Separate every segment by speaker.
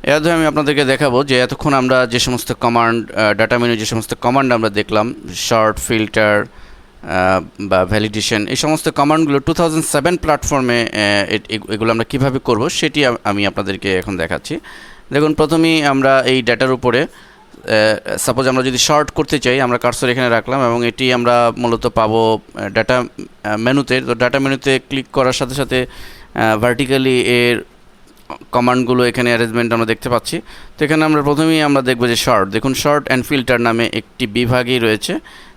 Speaker 1: এর ধরে আমি আপনাদেরকে দেখাবো যে এতক্ষণ আমরা যে সমস্ত কমান্ড ডাটা মেনু যে সমস্ত কমান্ড আমরা দেখলাম, শর্ট, ফিল্টার বা ভ্যালিডেশন, এই সমস্ত কমান্ডগুলো 2007 প্ল্যাটফর্মে এগুলো আমরা কীভাবে করব সেটি আমি আপনাদেরকে এখন দেখাচ্ছি। দেখুন, প্রথমেই আমরা এই ডাটার উপরে সাপোজ আমরা যদি শর্ট করতে চাই, আমরা কার্সর এখানে রাখলাম এবং এটি আমরা মূলত পাবো ডাটা মেনুতে। তো ডাটা মেনুতে ক্লিক করার সাথে সাথে ভার্টিক্যালি এর কমান্ডগুলো এখানে অ্যারেঞ্জমেন্ট আমরা দেখতে পাচ্ছি। তো এখানে আমরা প্রথমেই আমরা দেখব যে শর্ট, দেখুন শর্ট অ্যান্ড ফিল্টার নামে একটি বিভাগই রয়েছে।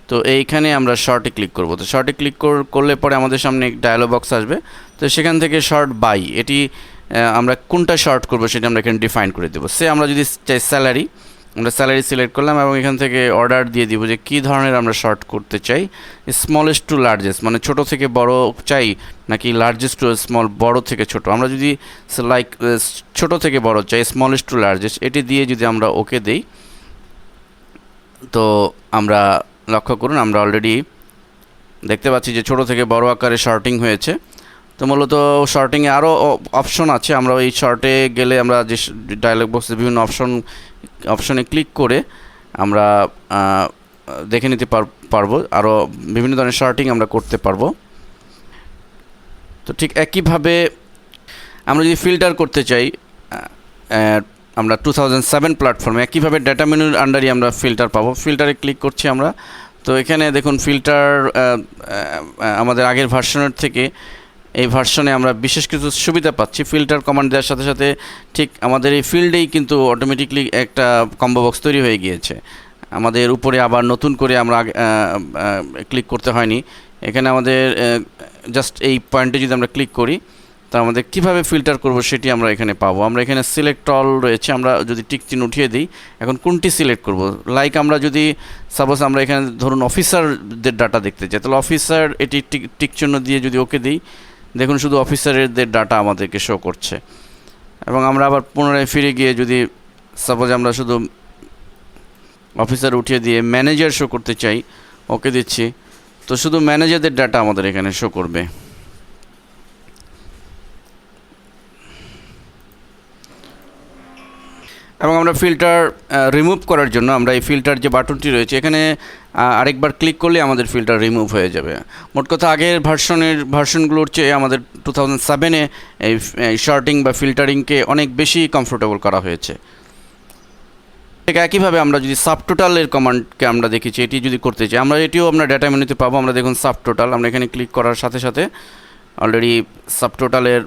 Speaker 1: তো এইখানে আমরা শর্টে ক্লিক করব। তো শর্টে ক্লিক করলে পরে আমাদের সামনে ডায়লগ বক্স আসবে। তো সেখান থেকে শর্ট বাই, এটি আমরা কোনটা শর্ট করব সেটা আমরা এখানে ডিফাইন করে দেবো। আমরা যদি চাই স্যালারি, আমরা স্যালারি সিলেক্ট করলাম এবং এখান থেকে অর্ডার দিয়ে দিব যে কী ধরনের আমরা শর্ট করতে চাই, স্মলেস্ট টু লার্জেস্ট, মানে ছোট থেকে বড় চাই নাকি লার্জেস্ট টু স্মল, বড় থেকে ছোট। আমরা যদি লাইক ছোট থেকে বড় চাই, স্মলেস্ট টু লার্জেস্ট, এটি দিয়ে যদি আমরা ওকে দেই, তো আমরা লক্ষ্য করুন আমরা অলরেডি দেখতে পাচ্ছি যে ছোট থেকে বড় আকারে শর্টিং হয়েছে। তো মূলত শর্টিংয়ে আরও অপশন আছে। আমরা এই শর্টে গেলে আমরা যে ডায়লগ বক্সে বিভিন্ন অপশনে ক্লিক করে আমরা দেখে নিতে পারবো, আরও বিভিন্ন ধরনের শর্টিং আমরা করতে পারবো। তো ঠিক একইভাবে আমরা যদি ফিল্টার করতে চাই, আমরা 2007 প্ল্যাটফর্মে একইভাবে ডাটা মেনুর আন্ডারই আমরা ফিল্টার পাবো। ফিল্টারে ক্লিক করছি আমরা। তো এখানে দেখুন ফিল্টার আমাদের আগের ভার্সনের থেকে এই ভার্সনে আমরা বিশেষ কিছু সুবিধা পাচ্ছি। ফিল্টার কমান্ড দেওয়ার সাথে সাথে ঠিক আমাদের এই ফিল্ডেই কিন্তু অটোমেটিকলি একটা কম্বো বক্স তৈরি হয়ে গিয়েছে। আমাদের উপরে আবার নতুন করে আমরা ক্লিক করতে হয়নি। এখানে আমাদের জাস্ট এই পয়েন্টে যদি আমরা ক্লিক করি, তো আমাদের কীভাবে ফিল্টার করব সেটি আমরা এখানে পাবো। আমরা এখানে সিলেক্ট অল রয়েছে, আমরা যদি টিক চিহ্ন উঠিয়ে দিই, এখন কোনটি সিলেক্ট করব। লাইক আমরা যদি সাপোজ আমরা এখানে ধরুন অফিসারদের ডাটা দেখতে চাই, তাহলে অফিসার এটি টিক চিহ্ন দিয়ে যদি ওকে দিই, দেখুন শুধু অফিসারদের ডাটা আমাদেরকে শো করছে। এবং আমরা আবার পুনরায় ফিরে গিয়ে যদি সাপোজ আমরা শুধু অফিসার উঠিয়ে দিয়ে ম্যানেজার শো করতে চাই, ওকে দিচ্ছি, তো শুধু ম্যানেজারদের ডাটা আমাদের এখানে শো করবে। এবং আমরা ফিল্টার রিমুভ করার জন্য আমরা এই ফিল্টার যে বাটনটি রয়েছে এখানে আরেকবার ক্লিক করলে আমাদের ফিল্টার রিমুভ হয়ে যাবে। মোট কথা আগের ভার্সনগুলোর চেয়ে আমাদের 2007-এ এই শর্টিং বা ফিল্টারিংকে অনেক বেশি কমফোর্টেবল করা হয়েছে। ঠিক একইভাবে আমরা যদি সাবটোটালের কমান্ডকে আমরা দেখেছি, এটি যদি করতে চাই, আমরা এটিও আমরা ডাটা মেনুতে পাবো। আমরা দেখুন সাবটোটাল, আমরা এখানে ক্লিক করার সাথে সাথে অলরেডি সাবটোটালের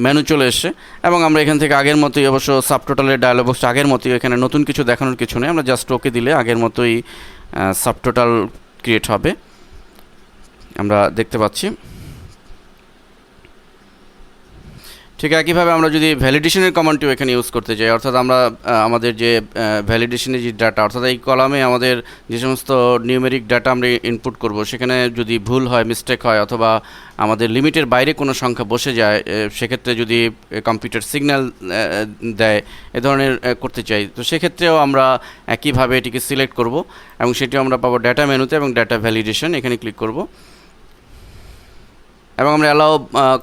Speaker 1: মেনু চলে এসছে এবং আমরা এখান থেকে আগের মতোই, অবশ্য সাবটোটালের ডায়লগ বক্স আগের মতোই, এখানে নতুন কিছু দেখানোর কিছু নেই। আমরা জাস্ট ওকে দিলে আগের মতোই সাবটোটাল ক্রিয়েট হবে, আমরা দেখতে পাচ্ছি। ঠিক একইভাবে আমরা যদি ভ্যালিডেশনের কমান্ডটিও এখানে ইউজ করতে চাই, অর্থাৎ আমরা আমাদের যে ভ্যালিডেশনের যে ডাটা, অর্থাৎ এই কলামে আমাদের যে সমস্ত নিউমেরিক ডাটা আমরা ইনপুট করব, সেখানে যদি ভুল হয়, মিস্টেক হয়, অথবা আমাদের লিমিটের বাইরে কোনো সংখ্যা বসে যায়, সেক্ষেত্রে যদি কম্পিউটার সিগন্যাল দেয়, এ ধরনের করতে চাই, তো সেক্ষেত্রেও আমরা একইভাবে এটিকে সিলেক্ট করব এবং সেটিও আমরা পাবো ডাটা মেনুতে এবং ডাটা ভ্যালিডেশন, এখানে ক্লিক করব এবং আমরা অ্যালাও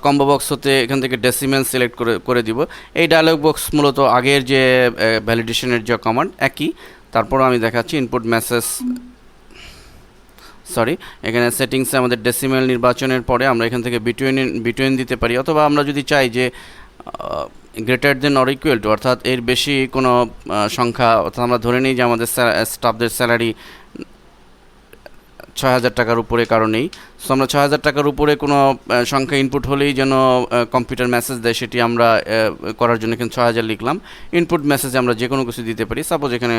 Speaker 1: কম্বো বক্স হতে এখান থেকে ডেসিমেল সিলেক্ট করে দিব। এই ডায়লগ বক্স মূলত আগের যে ভ্যালিডেশনের যে কমান্ড একই। তারপরও আমি দেখাচ্ছি ইনপুট মেসেজ, এখানে সেটিংসে আমাদের ডেসিমেল নির্বাচনের পরে আমরা এখান থেকে বিটুইন দিতে পারি, অথবা আমরা যদি চাই যে greater than or equal to, অর্থাৎ এর বেশি কোনো সংখ্যা, অর্থাৎ আমরা ধরে নিই যে আমাদের স্টাফদের স্যালারি ৬,০০০ টাকার উপরে কারণেই, সো আমরা ৬,০০০ টাকার উপরে কোনো সংখ্যা ইনপুট হলেই যেন কম্পিউটার মেসেজ দেয়, সেটি আমরা করার জন্য এখানে ৬,০০০ লিখলাম। ইনপুট মেসেজে আমরা যে কোনো কিছু দিতে পারি, সাপোজ এখানে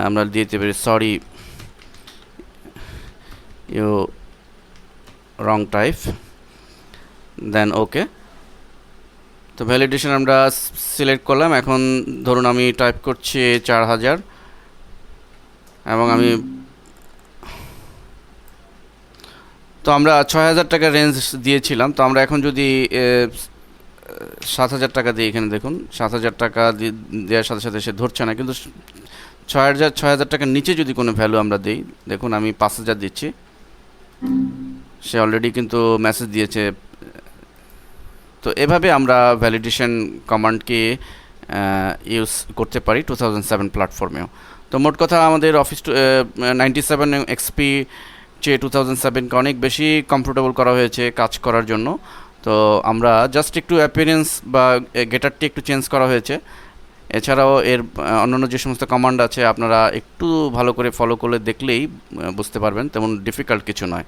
Speaker 1: আমরা দিতে পারি সরি ইউ রং টাইপ, দেন ওকে। তো ভ্যালিডেশন আমরা সিলেক্ট করলাম। এখন ধরুন আমি টাইপ করছি ৪,০০০ এবং আমি, তো আমরা ৬,০০০ টাকার রেঞ্জ দিয়েছিলাম। তো আমরা এখন যদি ৭,০০০ টাকা দিই, এখানে দেখুন ৭,০০০ টাকা দেওয়ার সাথে সাথে সে ধরছে না, কিন্তু ৬,০০০ টাকার নিচে যদি কোনো ভ্যালু আমরা দিই, দেখুন আমি ৫,০০০ দিচ্ছি, সে অলরেডি কিন্তু মেসেজ দিয়েছে। তো এভাবে আমরা ভ্যালিডেশন কমান্ডকে ইউজ করতে পারি 2007 প্ল্যাটফর্মেও। তো মোট কথা আমাদের অফিস 97 এক্সপি চেয়ে 2007কে অনেক বেশি কমফোর্টেবল করা হয়েছে কাজ করার জন্য। তো আমরা জাস্ট একটু অ্যাপিয়ারেন্স বা গেটারটি একটু চেঞ্জ করা হয়েছে। এছাড়াও এর অন্যান্য যে সমস্ত কমান্ড আছে আপনারা একটু ভালো করে ফলো করে দেখলেই বুঝতে পারবেন, তেমন ডিফিকাল্ট কিছু নয়।